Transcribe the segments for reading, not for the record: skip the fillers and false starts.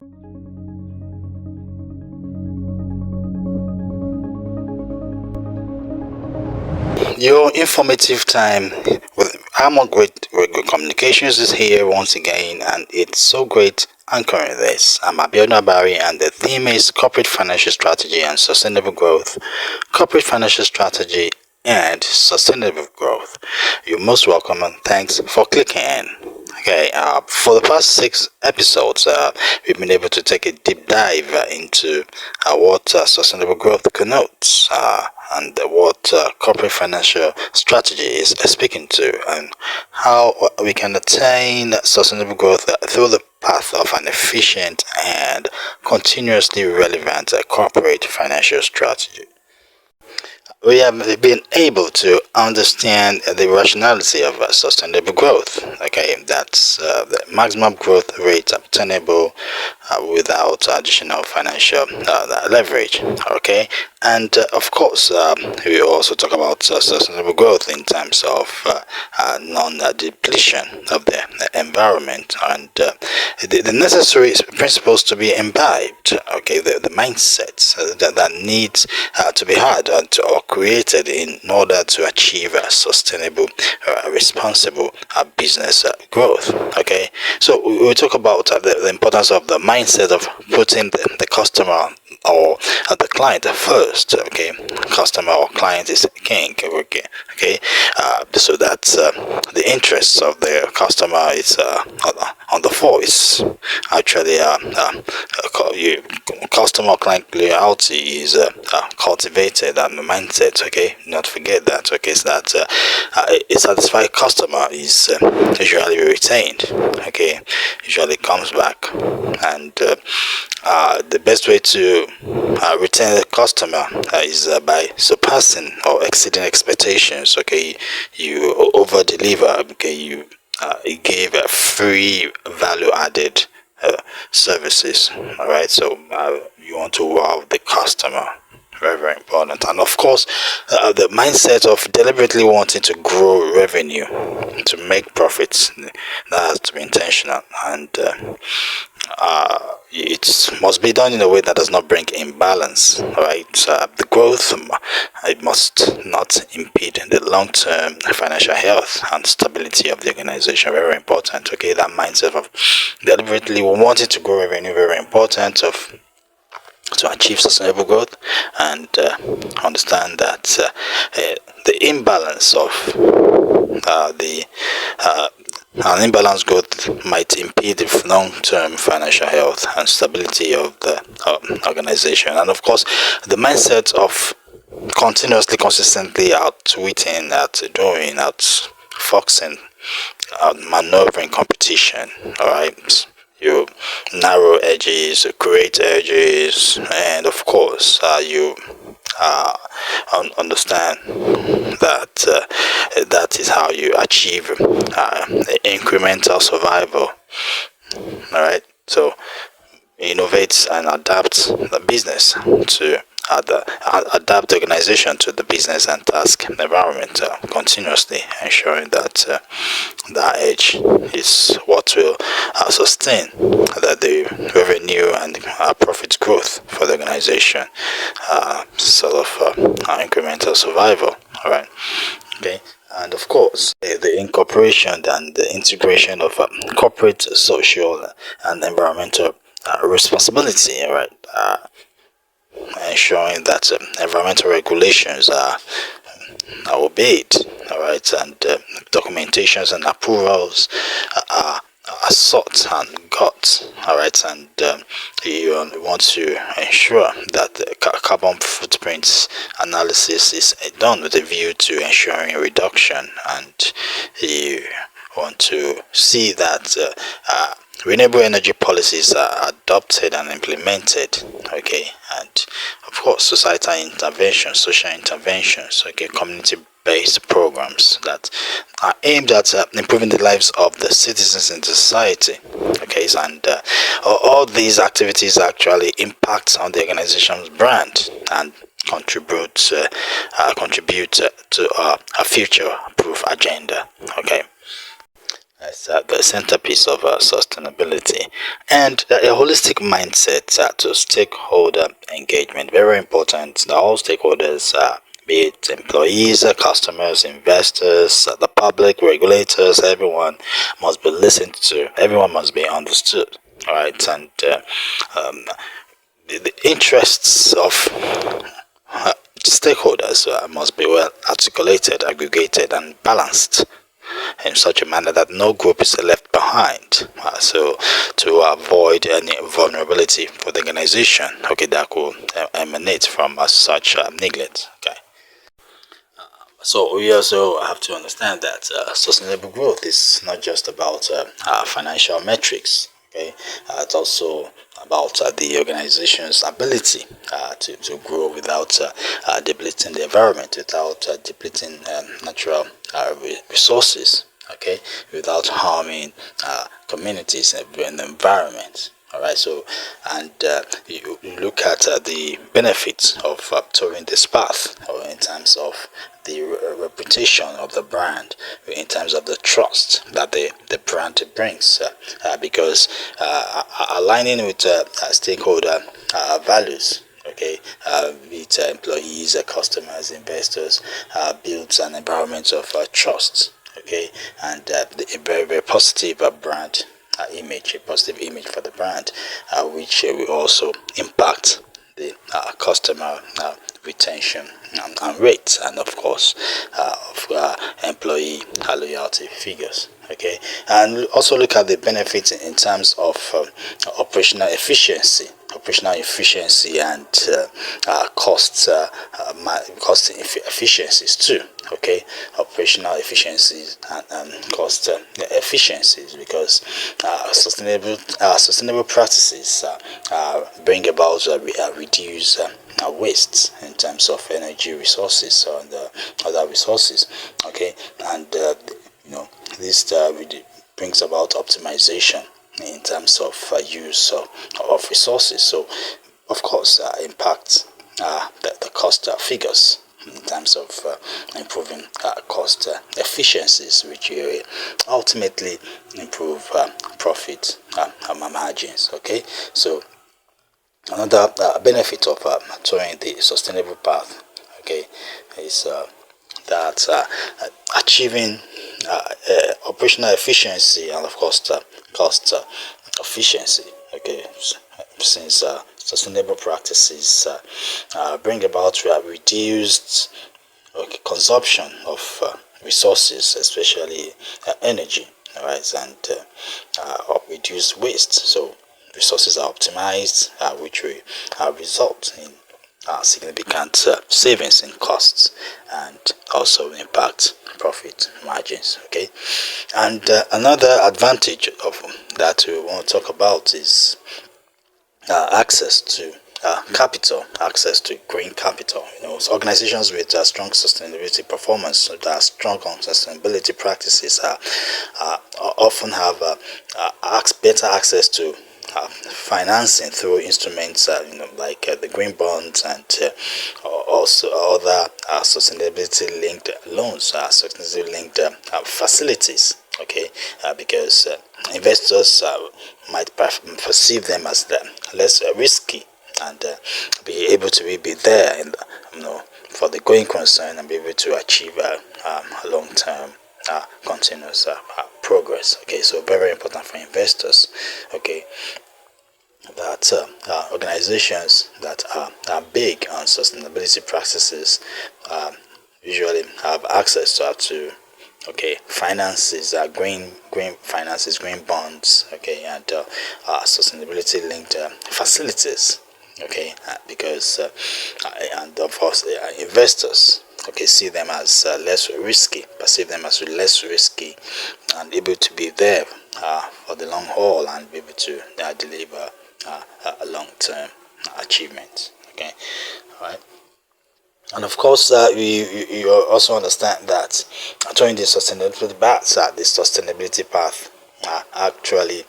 Your informative time with Armor Great Radio Communications is here once again, and it's so great anchoring this. I'm Abiodun Abari, and the theme is Corporate Financial Strategy and Sustainable Growth. Corporate Financial Strategy and Sustainable Growth. You're most welcome, and thanks for clicking in. Okay, for the past 6 episodes, we've been able to take a deep dive into what sustainable growth connotes and what corporate financial strategy is speaking to, and how we can attain sustainable growth through the path of an efficient and continuously relevant corporate financial strategy. We have been able to understand the rationality of sustainable growth. Okay, that's the maximum growth rate obtainable without additional financial leverage. Okay, and of course, we also talk about sustainable growth in terms of non-depletion of the environment and the necessary principles to be imbibed. Okay, the mindset that needs to be had or created in order to achieve a sustainable, responsible business growth. Okay, so we talk about the importance of the mindset of putting the customer or the client first. Okay, customer or client is king. Okay, so that the interests of the customer is on the force. Actually, customer client loyalty is cultivated, and the mindset. Okay, not forget that. Okay, so that a satisfied customer is usually retained. Okay, usually comes back, and the best way to retain the customer is by surpassing or exceeding expectations. Okay, you over deliver. Okay, you gave a free value added services. All right, so you want to wow the customer. Very, very important. And of course, the mindset of deliberately wanting to grow revenue, to make profits, that has to be intentional, and it must be done in a way that does not bring imbalance. Right, the growth it must not impede the long-term financial health and stability of the organization. Very important. Okay, that mindset of deliberately wanting to grow revenue, very important. Of to achieve sustainable growth, and understand that the imbalance of the an imbalanced growth might impede the long-term financial health and stability of the organization. And of course, the mindset of continuously, consistently outwitting, outdoing, outfoxing, maneuvering competition. All right, you narrow edges, create edges, and of course, you understand that that is how you achieve incremental survival. All right, so innovate and adapt the business to adapt the organization to the business and task environment, continuously ensuring that that edge is what will sustain the revenue and profit growth for the organization, sort of incremental survival. All right, okay. And of course, the incorporation and the integration of corporate, social, and environmental responsibility. All right, ensuring that environmental regulations are obeyed. All right, and documentations and approvals are sought and got. All right, and you want to ensure that the carbon footprint analysis is done with a view to ensuring a reduction, and you want to see that renewable energy policies are adopted and implemented. Okay, and of course, societal interventions, social interventions. Okay, community-based programs that are aimed at improving the lives of the citizens in the society. Okay, and all these activities actually impact on the organization's brand and contribute to a future-proof agenda. Okay. That's the centerpiece of sustainability, and a holistic mindset to stakeholder engagement. Very important. All stakeholders, be it employees, customers, investors, the public, regulators, everyone must be listened to. Everyone must be understood. All right, and um, the interests of stakeholders must be well articulated, aggregated, and balanced in such a manner that no group is left behind. So, to avoid any vulnerability for the organization, okay, that could emanate from such neglect. Okay. So we also have to understand that sustainable growth is not just about financial metrics. Okay, it's also about the organization's ability to grow without depleting the environment, without depleting natural resources. Okay, without harming communities and the environment. All right, so and you look at the benefits of touring this path, or in terms of the reputation of the brand, in terms of the trust that the brand brings, because aligning with stakeholder values, okay, be it employees, customers, investors, builds an environment of trust, okay, and a very, very positive brand image, a positive image for the brand, which will also impact the customer retention and rate, and of course of employee loyalty figures. Okay, and also look at the benefits in terms of operational efficiency, and cost efficiencies too. Okay, operational efficiencies and cost efficiencies, because sustainable practices bring about reduce wastes in terms of energy resources and other resources. Okay, and this brings about optimization in terms of use of resources. So, of course, impacts the cost figures in terms of improving cost efficiencies, which will ultimately improve profit margins. Okay, so another benefit of touring the sustainable path, okay, is that achieving operational efficiency and of course cost efficiency. Okay, since sustainable practices bring about reduced consumption of resources, especially energy, right, and reduce waste. So resources are optimized, which will result in significant savings in costs and also impact profit margins. Okay, and another advantage of that we want to talk about is access to capital, access to green capital. So organizations with strong sustainability performance, that are strong on sustainability practices, often have better access to financing through instruments, like the green bonds, and also other sustainability-linked loans, sustainability-linked facilities. Okay, because investors might perceive them as less risky, and be able to be there in for the going concern, and be able to achieve long-term continuous progress. Okay, so very important for investors. Okay, that organizations that are big on sustainability practices usually have access to finances, green finances, green bonds, okay, and sustainability linked facilities, okay, because and of course investors, okay, see them as less risky, perceive them as less risky, and able to be there for the long haul, and be able to deliver a long-term achievement. Okay, all right. And of course, you also understand that during the sustainability path actually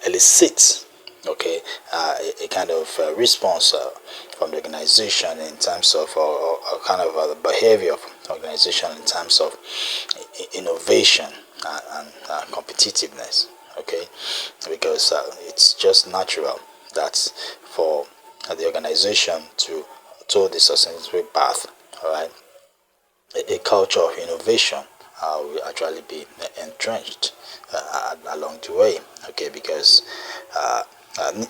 elicits, okay, a kind of response from the organization in terms of kind of the behavior of the organization in terms of innovation, and competitiveness. Okay, because it's just natural that for the organization to the sustainable path, all right, a culture of innovation will actually be entrenched along the way. Okay, because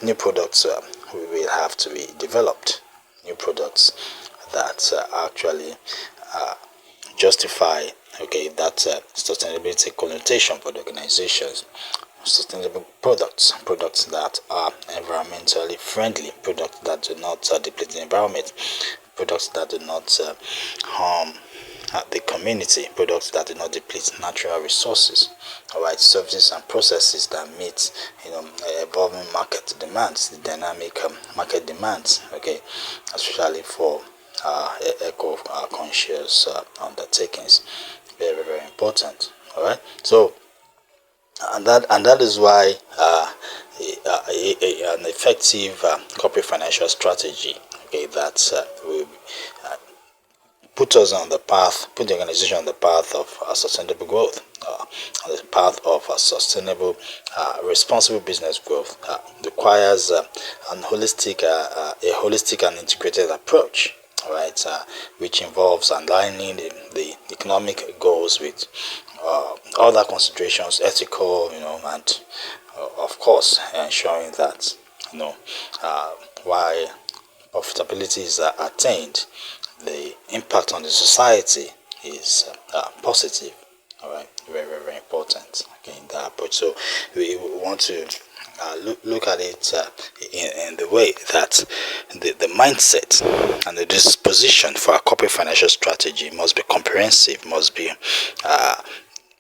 new products will have to be developed, new products that actually justify, okay, that sustainability connotation for the organizations. Sustainable products that are environmentally friendly, products that do not deplete the environment, products that do not harm the community, products that do not deplete natural resources, all right, services and processes that meet, evolving market demands, the dynamic market demands, okay, especially for eco conscious undertakings. Very, very important. All right, so and that is why an effective corporate financial strategy, okay, that will put us on the path, put the organization on the path of sustainable growth, on the path of sustainable, responsible business growth, requires a holistic and integrated approach. All right, which involves aligning the economic goals with other considerations, ethical, and of course ensuring that while profitability is attained, the impact on the society is positive. All right, very, very, very important, okay, in that approach. So we want to look at it in the way that the mindset and the disposition for a corporate financial strategy must be comprehensive, must be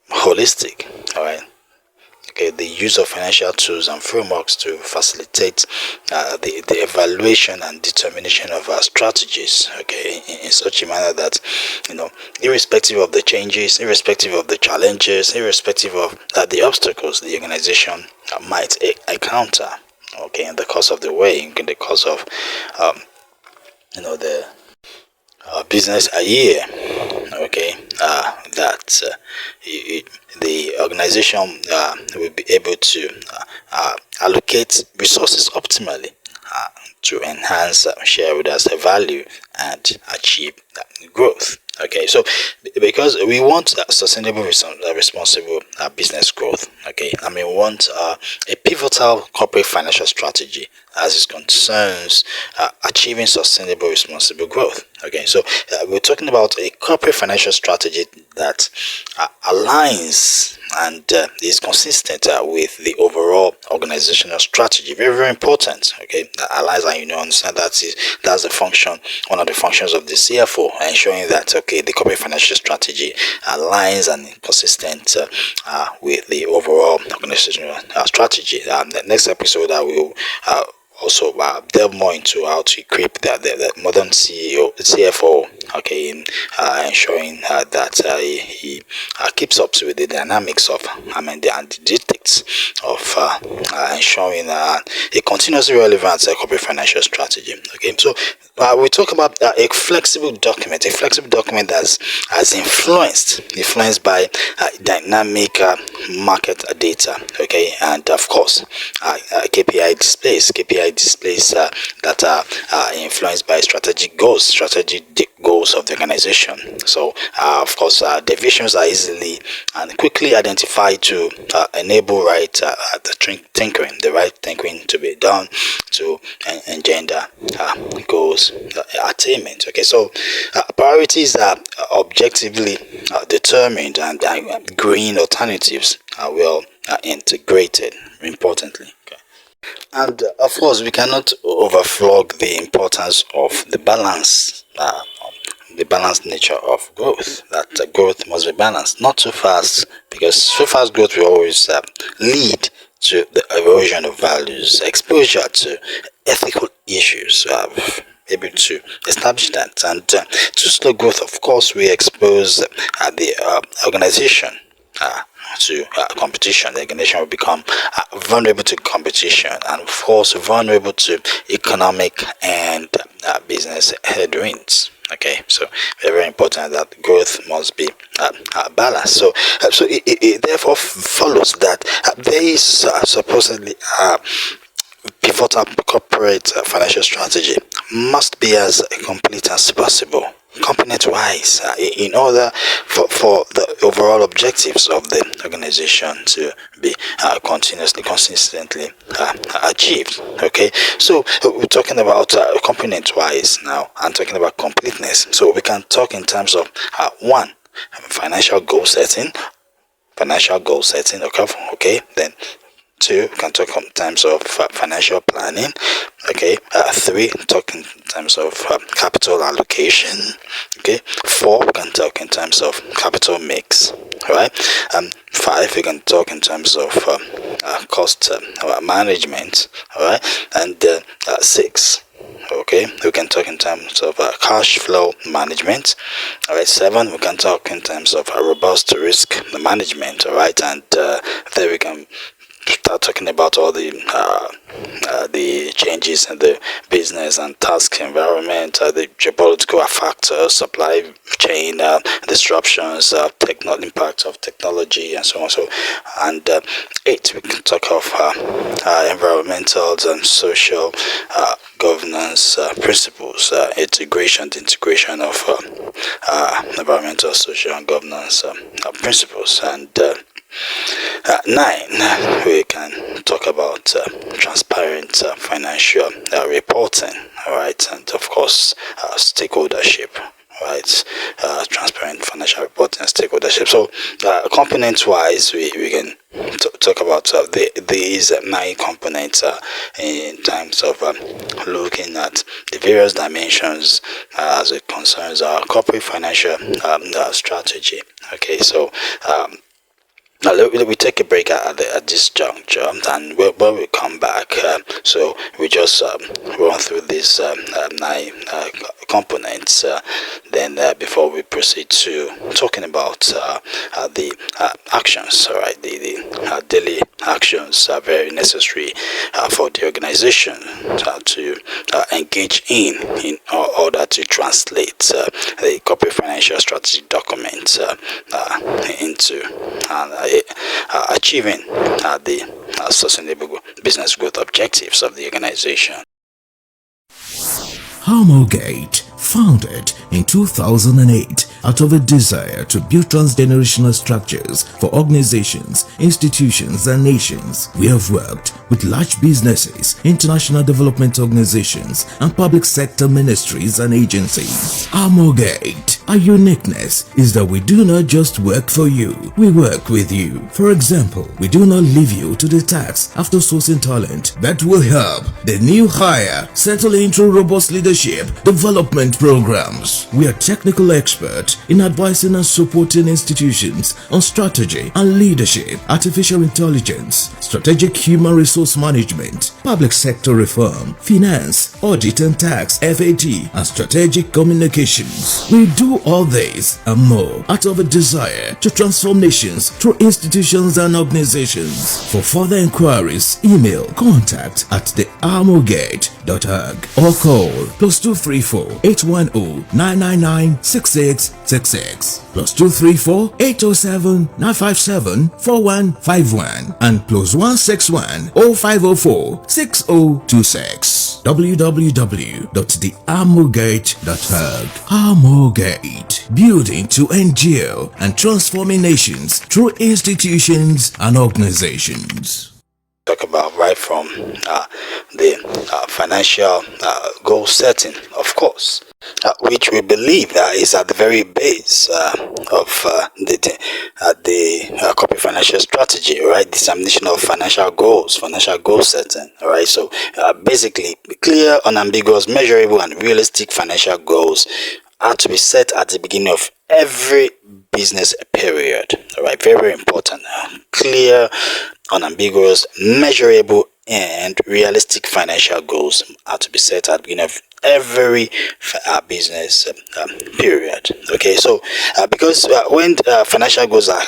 holistic. All right. Okay, the use of financial tools and frameworks to facilitate the evaluation and determination of our strategies, okay, in such a manner that, irrespective of the changes, irrespective of the challenges, irrespective of the obstacles the organization might encounter, okay, in the course of the way, in the course of the business a year, okay, that the organization will be able to allocate resources optimally to enhance shareholders' value and achieve growth. Okay, so because we want sustainable, responsible business growth, okay, we want a pivotal corporate financial strategy as it concerns achieving sustainable, responsible growth. Okay, so we're talking about a corporate financial strategy that aligns and is consistent with the overall organizational strategy. Very, very important. Okay, that aligns, and understand that's the function, one of the functions of the CFO, ensuring that the corporate financial strategy aligns and is consistent with the overall organizational strategy. The next episode I will also delve more into how to equip the modern CFO, okay, in ensuring that he keeps up with the dynamics of the dictates of ensuring a continuously relevant corporate financial strategy. Okay, so we talk about a flexible document that's influenced by dynamic market data, okay, and of course KPI displays that are influenced by strategic goals of the organization. So of course deviations are easily and quickly identified to enable the right thinking to be done to engender goals attainment. Okay, so priorities are objectively determined, and green alternatives are well integrated, importantly. Okay. And of course, we cannot overflog the importance of the balanced nature of growth. That growth must be balanced, not too fast, because too fast growth will always lead to the erosion of values, exposure to ethical issues. Able to establish that, and too slow growth, of course, we expose the organization to competition. The organization will become vulnerable to competition, and of course vulnerable to economic and business headwinds. Okay, so very, very important that growth must be balanced. So it therefore follows that there is supposedly pivotal corporate financial strategy must be as complete as possible, component-wise, in order for the overall objectives of the organization to be consistently achieved. Okay, so we're talking about component-wise now, and talking about completeness. So we can talk in terms of one, financial goal setting. Okay, then two, we can talk in terms of financial planning. Okay, three, talk in terms of capital allocation. Okay, four, we can talk in terms of capital mix. All right, five, we can talk in terms of cost management. All right, and six, okay, we can talk in terms of cash flow management. All right, seven, we can talk in terms of robust risk management. All right, and then we can start talking about all the changes in the business and task environment, the geopolitical factors, supply chain disruptions, impact of technology, and so on. And eight, we can talk of environmental and social governance principles, the integration of environmental, social, and governance principles, and nine, we can talk about transparent financial reporting. All right, and of course stakeholdership. Right, transparent financial reporting and stakeholdership. So component wise, we can talk about these nine components in terms of looking at the various dimensions as it concerns our corporate financial strategy. Okay, so now we take a break at this juncture, and when we come back, so we just run through these nine components, then before we proceed to talking about the actions. All right, the daily actions are very necessary for the organization to engage in order to translate the corporate financial strategy document into achieving the sustainable business growth objectives of the organization. Harmogate, founded in 2008 out of a desire to build transgenerational structures for organizations, institutions, and nations. We have worked with large businesses, international development organizations, and public sector ministries and agencies. Harmogate, our uniqueness is that we do not just work for you, we work with you. For example, we do not leave you to the task after sourcing talent that will help the new hire settle into robust leadership development programs. We are technical experts in advising and supporting institutions on strategy and leadership, artificial intelligence, strategic human resource management, public sector reform, finance, audit and tax, FAT, and strategic communications. We do all this and more out of a desire to transform nations through institutions and organizations. For further inquiries, email contact@theharmogate.org or call +234 810 999 6666, +234 807 957 4151, and +161 0504 6026. www.theharmogate.org. Harmogate, building to endure and transforming nations through institutions and organizations. Talk about right from the financial goal setting, of course, which we believe is at the very base of the corporate financial strategy, right? Determination of financial goal setting, all right? So basically, clear, unambiguous, measurable, and realistic financial goals are to be set at the beginning of every business period. All right, very, very important. Clear, unambiguous, measurable, and realistic financial goals are to be set at the beginning of every business period. Okay, so because when financial goals are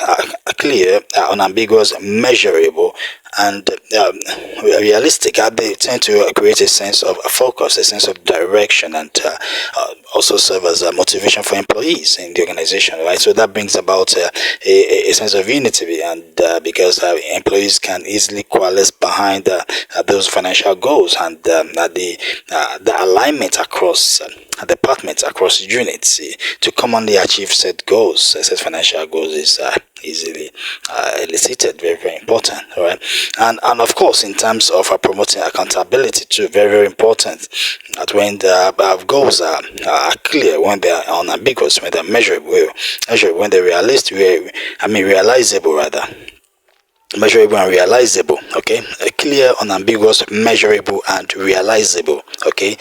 clear, unambiguous, measurable, and realistic. They tend to create a sense of focus, a sense of direction, and also serve as a motivation for employees in the organization, right? So that brings about a sense of unity, and because employees can easily coalesce behind those financial goals, and the alignment across departments, across units to commonly achieve set goals, set financial goals is easily elicited. Very, very important. All right, and of course, in terms of promoting accountability too, very, very important. That when the goals are clear, when they are unambiguous, when they're measurable, when they're realizable rather. Measurable and realizable. Okay, clear, unambiguous, measurable, and realizable. Okay,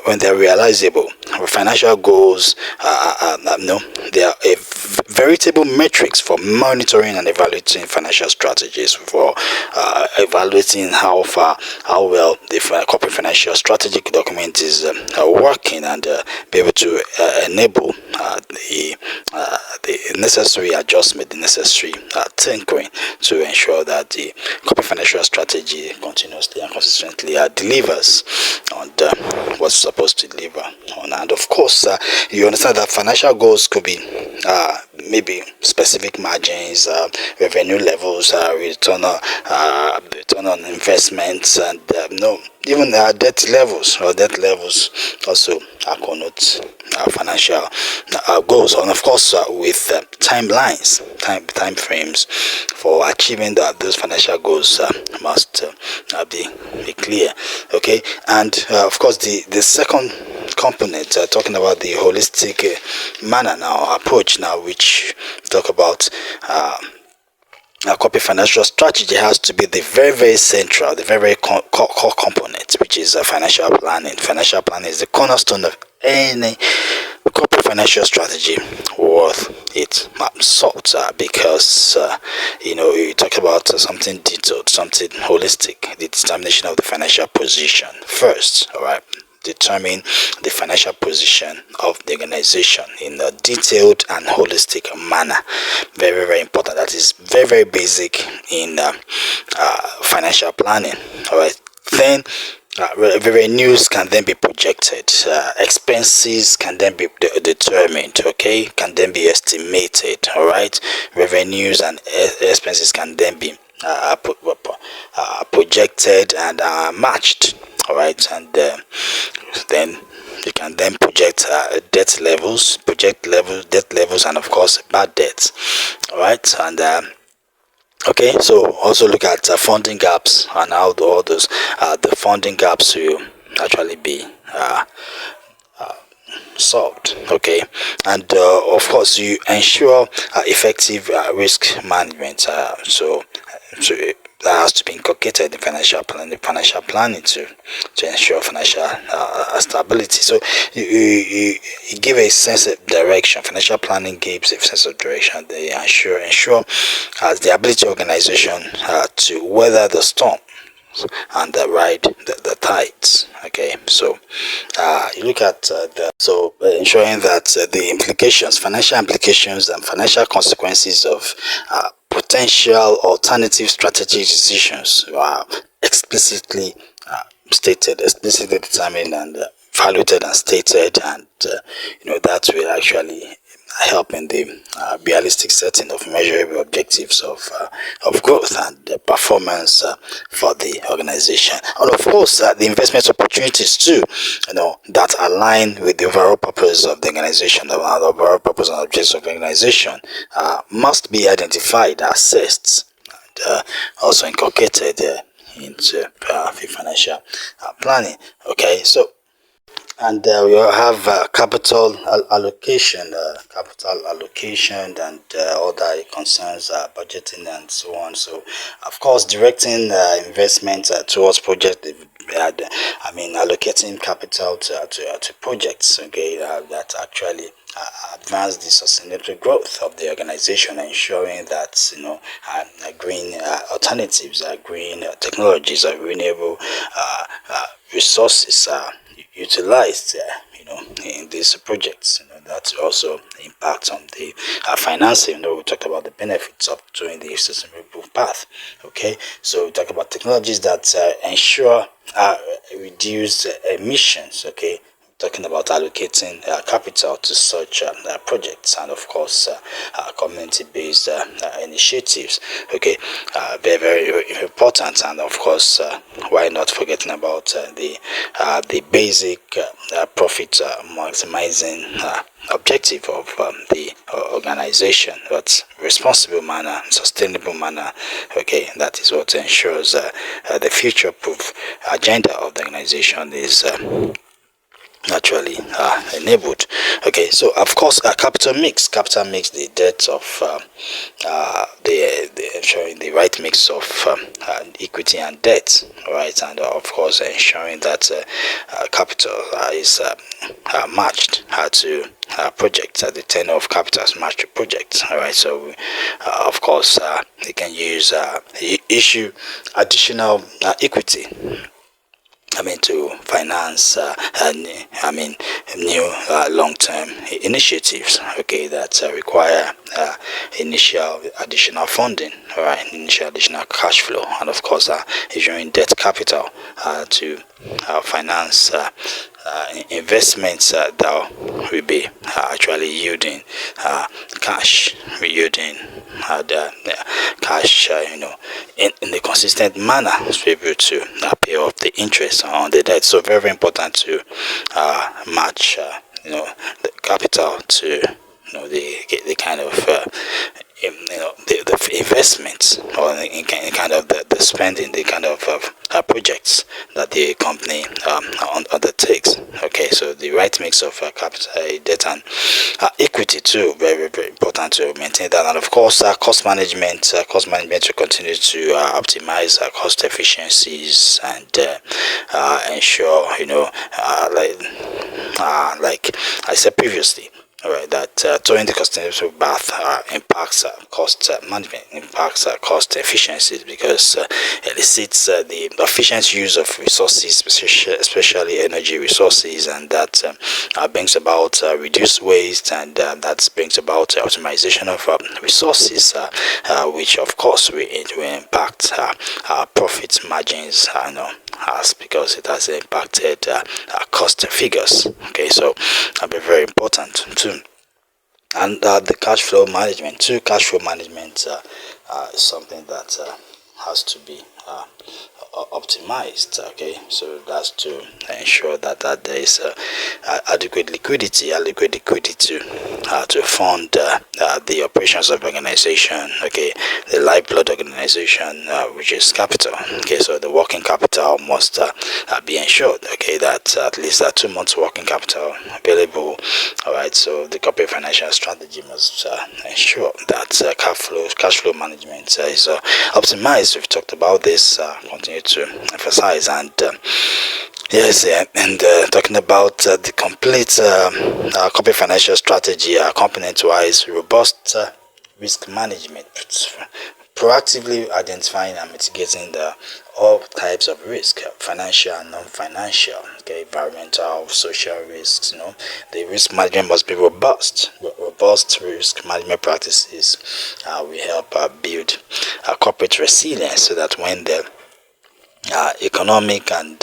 when they're realizable, financial goals no, they are a veritable metrics for monitoring and evaluating financial strategies, for evaluating how well the corporate financial strategic document is working, and be able to enable the necessary adjustment, the necessary tinkering to ensure that the corporate financial strategy continuously and consistently delivers on what's supposed to deliver on. And of course, you understand that financial goals could be maybe specific margins, revenue levels, return on investments, and even debt levels, also connote financial goals, and of course with timelines, time frames for achieving those financial goals must be clear. Okay, and of course the second component, talking about the holistic manner now, approach now, which talk about corporate financial strategy, has to be the very, very central, the very, very core component, which is financial planning. Financial planning is the cornerstone of any corporate financial strategy worth its salt, because you talk about something detailed, something holistic, the determination of the financial position first. All right, determine the financial position of the organization in a detailed and holistic manner. Very, very important. That is very, very basic in financial planning. All right, then revenues can then be projected, expenses can then be determined, okay, can then be estimated. All right, revenues and expenses can then be projected and matched. All right, and then you can then project debt levels, and of course bad debts. All right, and okay, so also look at funding gaps, and how all those the funding gaps will actually be solved. Okay, and of course you ensure effective risk management. So that has to be inculcated in financial planning to ensure financial stability. So you give a sense of direction. Financial planning gives a sense of direction. They ensure the ability of organization to weather the storm and ride the tides. Okay, so you look at ensuring that the implications, financial implications, and financial consequences of potential alternative strategic decisions are explicitly stated, explicitly determined, and evaluated and stated, and that will actually help in the realistic setting of measurable objectives of growth and performance for the organization. And of course, the investment opportunities too, that align with the overall purpose of the organization, the overall purpose and objectives of the organization, must be identified, assessed, and also inculcated into financial planning. Okay, so. And we have capital allocation, and other concerns, budgeting and so on. So, of course, directing investment towards project. Allocating capital to projects. Okay, that actually advance the sustainable growth of the organization, ensuring that green alternatives, green technologies, renewable resources are utilized in these projects that also impacts on the financing. We talked about the benefits of doing the sustainable path. Okay, so we talk about technologies that ensure reduced emissions. Okay, talking about allocating capital to such projects, and of course community-based initiatives. Okay, very very important. And of course, why not forgetting about the basic profit maximizing objective of the organization, but responsible manner, sustainable manner. Okay, that is what ensures the future-proof agenda of the organization is naturally enabled. Okay, so of course capital mix, the debt of the ensuring the right mix of equity and debt, right? And of course ensuring that capital is matched to projects, at the tenor of capital is matched to projects. All right, so of course they can use issue additional equity, to finance new long-term initiatives, okay, that require initial additional funding, all right, initial additional cash flow, and of course issuing debt capital to finance investments that will be actually yielding cash, yielding cash, in a consistent manner, to be able to pay off the interest on the debt. So very, very important to match, the capital to, the kind of the investments, or in kind of the spending, the kind of projects that the company undertakes. Okay, so the right mix of capital, debt, and equity too, very very important to maintain that. And of course cost management will continue to optimize cost efficiencies and ensure, like I said previously, all right, that during the sustainable path impacts cost management, impacts cost efficiencies, because it elicits the efficient use of resources, especially energy resources, and that brings about reduced waste, and that brings about optimization of resources, which of course will impact profit margins, because it has impacted cost figures. Okay, so that'll be very important too. And the cash flow management is something that has to be optimized. Okay, so that's to ensure that there is adequate liquidity to fund the operations of organization. Okay, the lifeblood organization, which is capital. Okay, so the working capital must be ensured. Okay, that at least 2 months working capital available. All right, so the corporate financial strategy must ensure that cash flow management is optimized. We've talked about this, continue to emphasize, and yes, and talking about the complete corporate financial strategy, component-wise, robust risk management, proactively identifying and mitigating all types of risk, financial and non-financial, okay, environmental, social risks. The risk management must be robust. Robust risk management practices will help build corporate resilience, so that when the economic and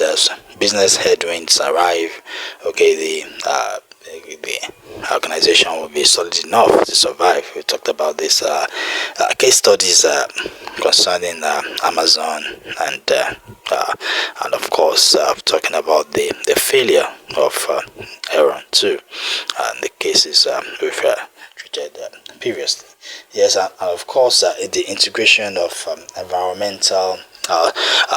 business headwinds arrive, okay, the organization will be solid enough to survive. We talked about this case studies concerning Amazon, and of course talking about the failure of Aaron too, and the cases we've treated previously. Yes, and of course the integration of environmental,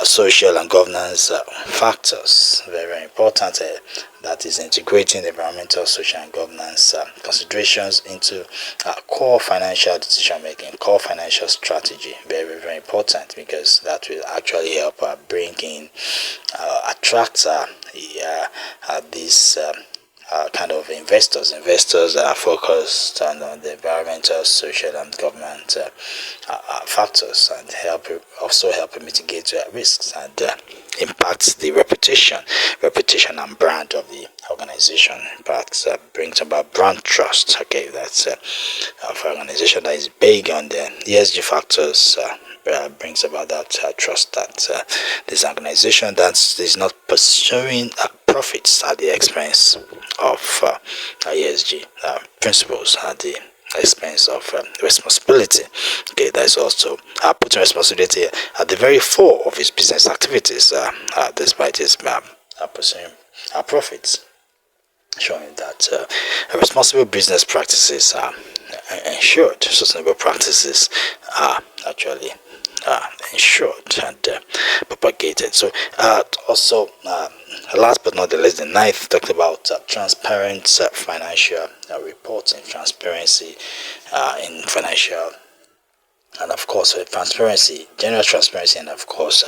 social and governance factors, very, very important. That is integrating environmental, social and governance considerations into core financial decision making, core financial strategy. Very, very, very important, because that will actually help bring in, attract these kind of investors are focused on the environmental, social and government factors, and also help mitigate risks, and impact the reputation and brand of the organization. organization. But brings about brand trust. Okay, that's for an organization that is big on the ESG factors. Brings about that trust that this organization that is not pursuing profits at the expense of ESG principles, at the expense of responsibility. Okay, that is also putting responsibility at the very fore of his business activities, despite his pursuing profits, showing that responsible business practices are ensured, sustainable practices are actually ensured and propagated. So also last but not the least, the ninth talked about transparent financial reporting, transparency in financial, and of course transparency, general transparency, and of course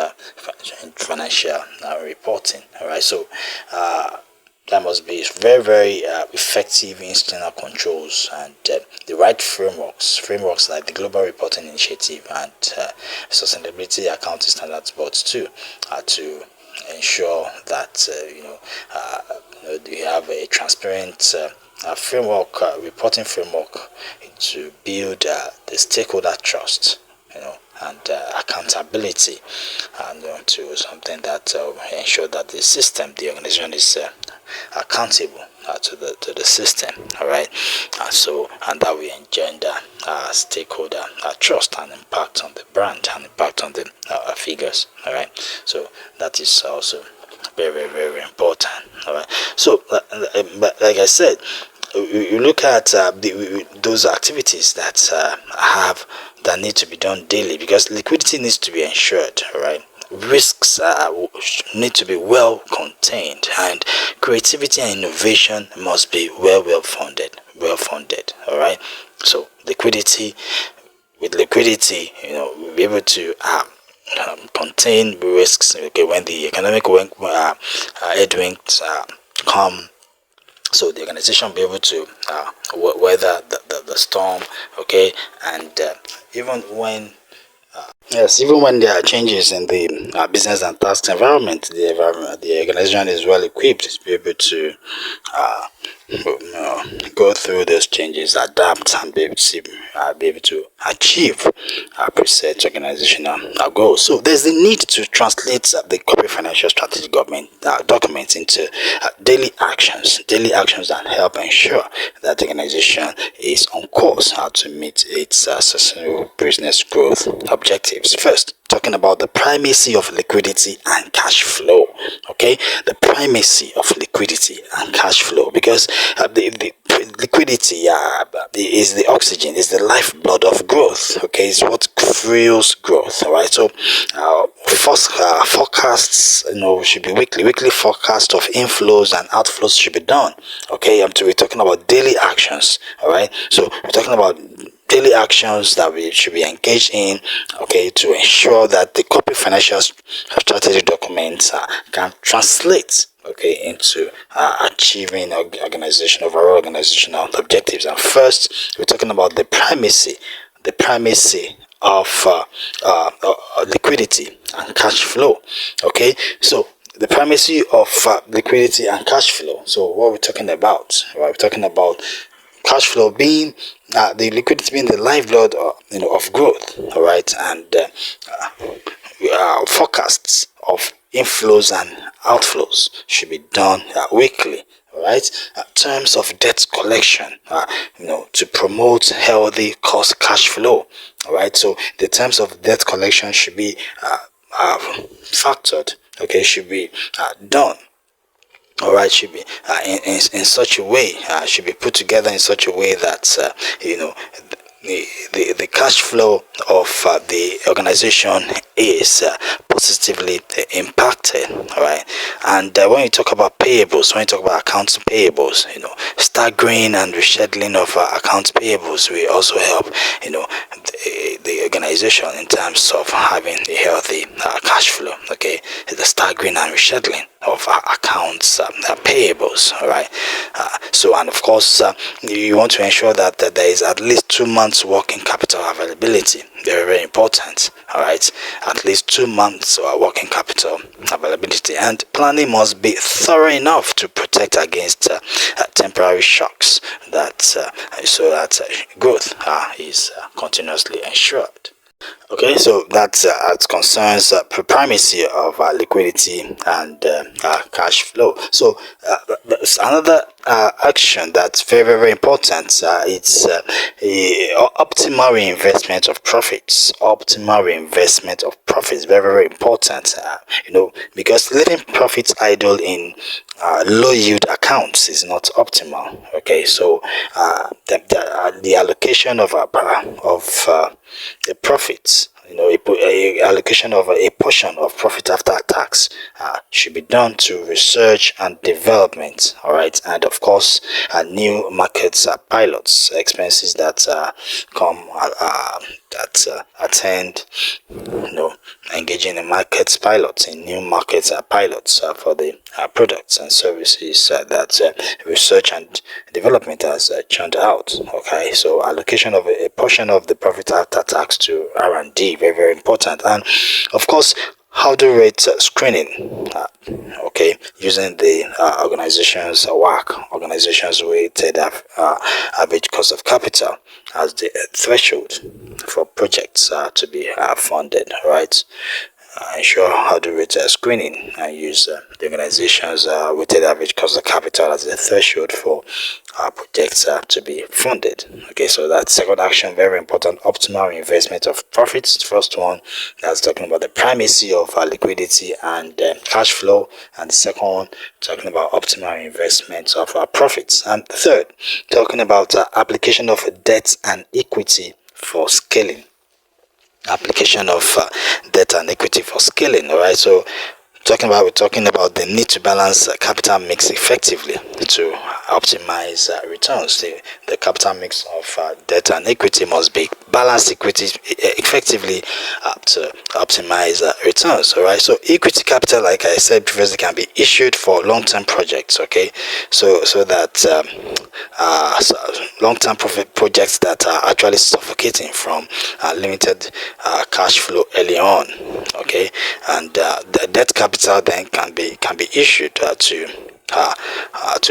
financial reporting. All right, so there must be very, very effective internal controls and the right frameworks like the Global Reporting Initiative and Sustainability Accounting Standards Boards too, to ensure that you have a transparent framework, reporting framework to build the stakeholder trust, and accountability, and to something that ensure that the system, the organization is accountable to the system. All right, and that will engender stakeholder trust and impact on the brand and impact on the figures. All right, so that is also very, very, very important. All right, so but like I said, you look at those activities that need to be done daily, because liquidity needs to be ensured. All right, risks need to be well contained, and creativity and innovation must be well funded. All right, so with liquidity, we'll be able to contain risks. Okay, when the economic headwinds come, so the organization will be able to weather the storm. Okay, and even when there are changes in the business and task environment, the organization is well equipped to be able to go through those changes, adapt, and be able to achieve preset organizational goals. So there's the need to translate the corporate financial strategy documents into daily actions that help ensure that the organization is on course to meet its sustainable business growth objectives. First, talking about the primacy of liquidity and cash flow. Okay, the primacy of liquidity and cash flow, because the liquidity is the oxygen, is the lifeblood of growth. Okay, it's what fuels growth. All right, so forecasts, should be weekly forecast of inflows and outflows should be done. Okay, we're talking about daily actions. All right, so we're talking about daily actions that we should be engaged in, okay, to ensure that the corporate financial strategy documents can translate, okay, into achieving overall organizational objectives. And first, we're talking about the primacy of liquidity and cash flow. Okay, so the primacy of liquidity and cash flow. So what we're talking about? We're talking about cash flow being the liquidity being the lifeblood of growth. All right, and forecasts of inflows and outflows should be done weekly. All right, terms of debt collection, to promote healthy cost cash flow. All right, so the terms of debt collection should be factored. Okay, should be done. All right, should be in such a way, should be put together in such a way that the cash flow of the organization is positively impacted. All right, and when you talk about payables, when you talk about accounts payables, staggering and rescheduling of accounts payables will also help the organization in terms of having a healthy cash flow. Okay, the staggering and rescheduling of accounts payables. All right. So, and of course, you want to ensure that there is at least 2 months working capital availability. Very, very important. All right, at least 2 months working capital availability, and planning must be thorough enough to protect against temporary shocks, that so that growth is continuously ensured. Okay, so that's as concerns primacy of liquidity and cash flow. So there's another action that's very, very important. It's optimal reinvestment of profits. Optimal reinvestment of profits, very, very important. Because leaving profits idle in low yield accounts is not optimal. Okay, so the allocation of the profits, a allocation of a portion of profit after tax should be done to research and development. All right, and of course, new markets pilots, expenses that come that attend, engaging in markets pilots, in new markets pilots for the products and services that research and development has churned out. Okay, so allocation of a portion of the profit after tax to R&D, very, very important. And of course, how to rate screening, okay, using the organization's WACC, organization's weighted average cost of capital, as the threshold for projects to be funded. Right, ensure how to rate screening and use the organization's weighted average cost of capital as a threshold for projects to be funded. Okay, so that's second action, very important. Optimal investment of profits. First one, that's talking about the primacy of liquidity and cash flow, and the second one talking about optimal investment of profits, and third talking about application of debt and equity for scaling. Application of debt and equity for scaling. All right, so we're talking about the need to balance capital mix effectively to optimize returns. The capital mix of debt and equity must be balanced effectively to optimize returns. All right, so equity capital, like I said previously, can be issued for long-term projects. Okay, so that long-term profit projects that are actually suffocating from limited cash flow early on. Okay, and the debt capital then can be issued to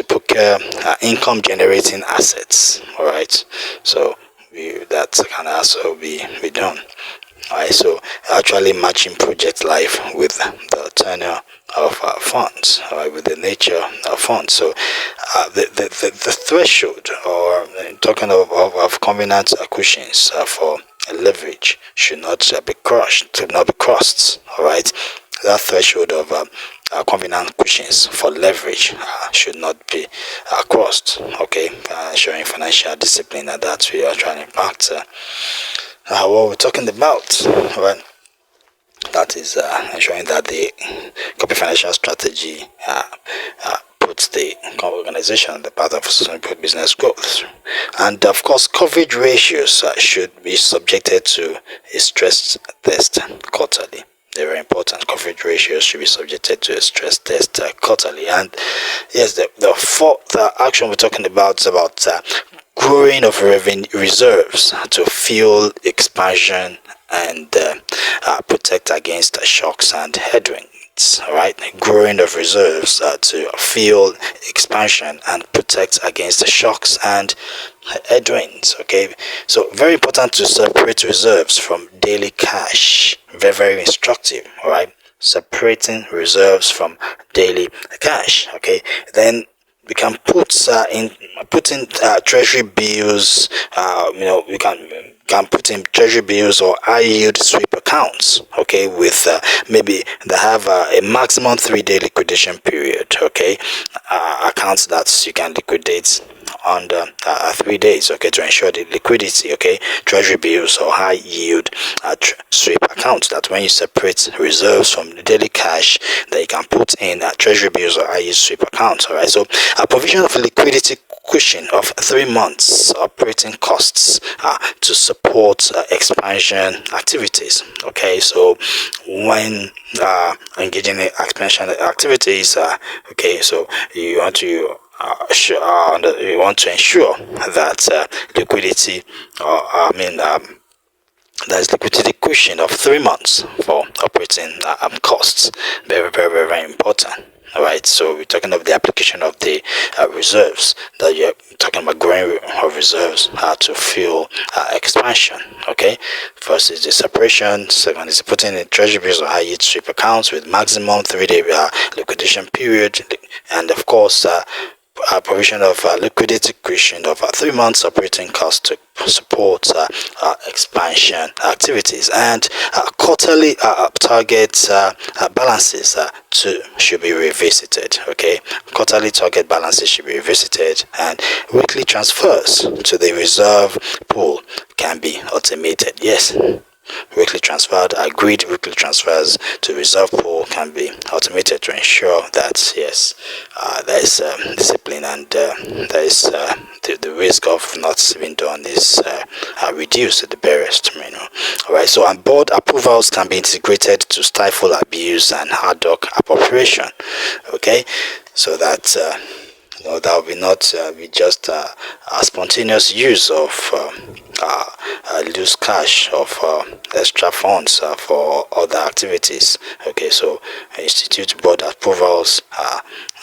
procure income generating assets. All right, so that can also be done. All right, so actually matching project life with the tenure of funds, with the nature of funds. So the threshold, or talking of covenant cushions for leverage, should not be crossed. All right, that threshold of covenant cushions for leverage should not be crossed. Okay, showing financial discipline, and that we are trying to impact what we're talking about. Right, that is ensuring that the corporate financial strategy puts the organization on the path of sustainable business growth. And of course, coverage ratios should be subjected to a stress test quarterly. They're very important. Coverage ratios should be subjected to a stress test quarterly. And yes, the fourth action we're talking about is about growing of reserves to fuel expansion and protect against shocks and headwinds. All right, growing of reserves to fuel expansion and protect against shocks and headwinds. Okay, so very important to separate reserves from daily cash. Very, very instructive. All right, separating reserves from daily cash. Okay, then we can put in treasury bills. We can put in treasury bills or high yield sweep accounts. Okay, with maybe they have a maximum 3-day liquidation period. Okay, accounts that you can liquidate under 3 days. Okay, to ensure the liquidity. Okay, treasury bills or high yield sweep accounts, that when you separate reserves from the daily cash, that you can put in treasury bills or high yield sweep accounts. All right, so a provision of liquidity cushion of 3 months operating costs to support expansion activities. Okay, so when engaging in expansion activities, okay, so you want to you want to ensure that liquidity, there's liquidity cushion of 3 months for operating costs. Very important. All right, so we're talking of the application of the reserves, that you're talking about growing of reserves to fuel expansion. Okay, first is the separation, second is putting in treasury bills or high yield sweep accounts with maximum 3-day liquidation period, and of course provision of liquidity cushion of 3 months operating costs to support expansion activities, and quarterly target balances should be revisited. Okay, quarterly target balances should be revisited, and weekly transfers to the reserve pool can be automated. Yes, agreed weekly transfers to reserve pool can be automated to ensure that yes, there is discipline, and there is the risk of not being done is reduced at the barest. All right, so and board approvals can be integrated to stifle abuse and ad hoc appropriation. Okay, so that that will be not be just a spontaneous use of loose cash of extra funds for other activities. Okay, so institute board approvals,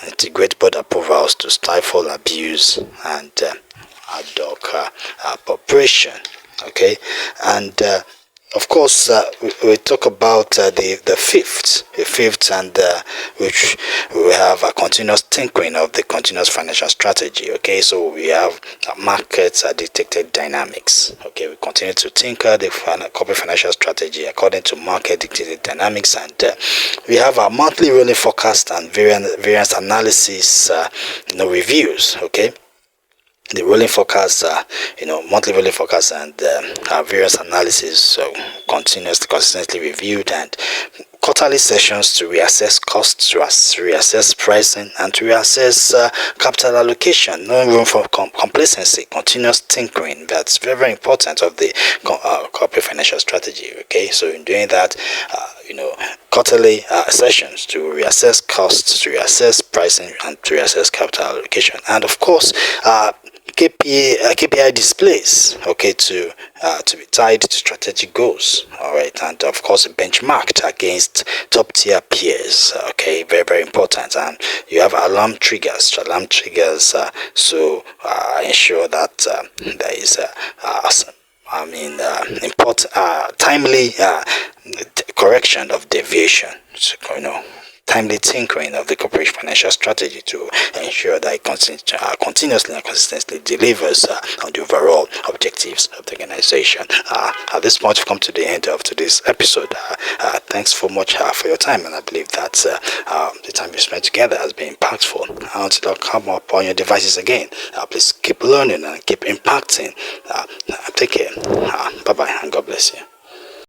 integrate board approvals to stifle abuse and ad hoc appropriation. Okay, and of course, we talk about the fifth, and which we have a continuous tinkering of the continuous financial strategy. Okay, so we have markets dictated dynamics. Okay, we continue to tinker the corporate financial strategy according to market dictated dynamics, and we have our monthly rolling forecast and variance analysis, reviews. Okay. The rolling forecast, monthly rolling forecast, and various analysis consistently reviewed, and quarterly sessions to reassess costs, to reassess pricing, and to reassess capital allocation. No room for complacency, continuous tinkering. That's very important of the corporate financial strategy. Okay, so in doing that, quarterly sessions to reassess costs, to reassess pricing, and to reassess capital allocation, and of course KPI displays, okay, to be tied to strategic goals. All right, and of course benchmarked against top tier peers. Okay, very important. And you have alarm triggers, so ensure that there is timely correction of deviation. So, timely tinkering of the corporate financial strategy to ensure that it continuously and consistently delivers on the overall objectives of the organization. At this point, we've come to the end of today's episode. Thanks so much for your time, and I believe that the time we spent together has been impactful. Until I come up on your devices again, please keep learning and keep impacting. Take care. Bye-bye, and God bless you.